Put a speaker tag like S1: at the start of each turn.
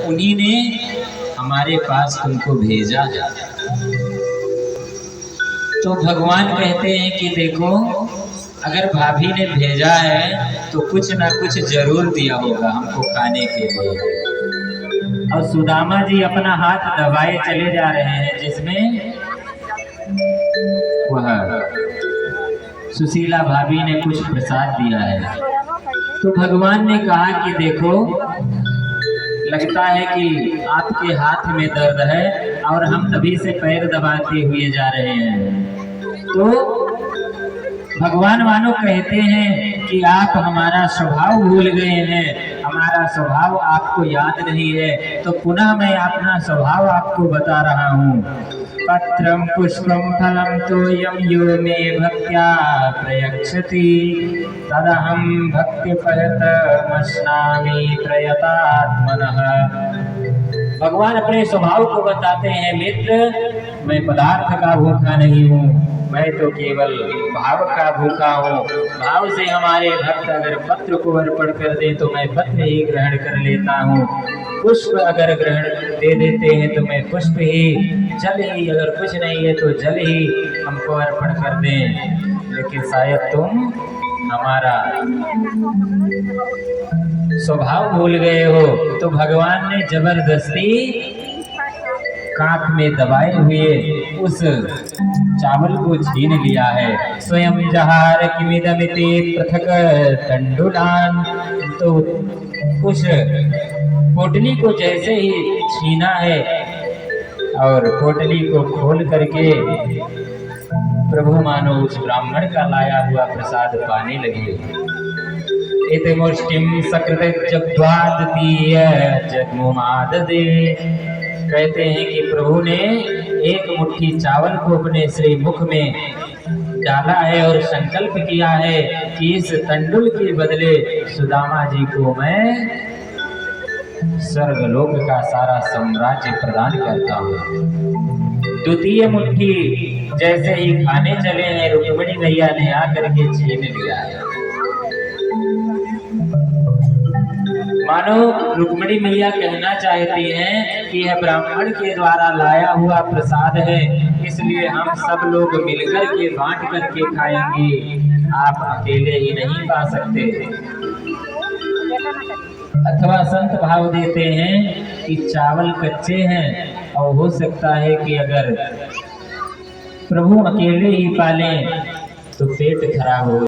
S1: उन्हीं ने हमारे पास तुमको भेजा है। तो भगवान कहते हैं कि देखो, अगर भाभी ने भेजा है तो कुछ ना कुछ जरूर दिया होगा हमको खाने के लिए। और सुदामा जी अपना हाथ दबाए चले जा रहे हैं, जिसमें वह सुशीला भाभी ने कुछ प्रसाद दिया है। तो भगवान ने कहा कि देखो, लगता है कि आपके हाथ में दर्द है और हम तभी से पैर दबाते हुए जा रहे हैं। तो भगवान मानो कहते हैं कि आप हमारा स्वभाव भूल गए हैं, हमारा स्वभाव आपको याद नहीं है। तो पुनः मैं अपना स्वभाव आपको बता रहा हूँ। पत्रम पुष्पम फलम तोयम यो मे भक्त्या प्रयच्छति तदहं भक्तिपरतमश्नामि प्रयतात्मनः। भगवान अपने स्वभाव को बताते हैं, मित्र मैं पदार्थ का भूखा नहीं हूँ, मैं तो केवल भाव का भूखा हूँ। भाव से हमारे भक्त अगर पत्र को अर्पण कर दे तो मैं पत्र ही ग्रहण कर लेता हूँ। पुष्प अगर ग्रहण दे देते हैं तो मैं पुष्प ही, जल ही अगर कुछ नहीं है तो जल ही हमको अर्पण कर दें। लेकिन शायद तुम हमारा स्वभाव भूल गए हो। तो भगवान ने जबरदस्ती कांख में दबाए हुए उस चावल को छीन लिया है। स्वयं जहार किमिदमिति पृथक तंडुलान। तो उस पोटली को जैसे ही छीना है और पोटली को खोल करके प्रभु मानो उस ब्राह्मण का लाया हुआ प्रसाद पाने लगे। इतमुष्टिम सकृत जग्वादतीय जगमुमाद दे। कहते हैं कि प्रभु ने एक मुट्ठी चावल को अपने श्री मुख में डाला है और संकल्प किया है कि इस तंडुल के बदले सुदामा जी को मैं स्वर्गलोक का सारा साम्राज्य प्रदान करता हूँ। द्वितीय मुट्ठी जैसे ही खाने चले हैं, रुक्मिणी मैया ने आकर के छीन लिया है। मानो रुक्मिणी मैया कहना चाहती हैं कि यह ब्राह्मण के द्वारा लाया हुआ प्रसाद है, इसलिए हम सब लोग मिलकर के बांट करके खाएंगे, आप अकेले ही नहीं पा सकते। अथवा संत भाव देते हैं कि चावल कच्चे हैं और हो सकता है कि अगर प्रभु अकेले ही पालें तो पेट खराब हो।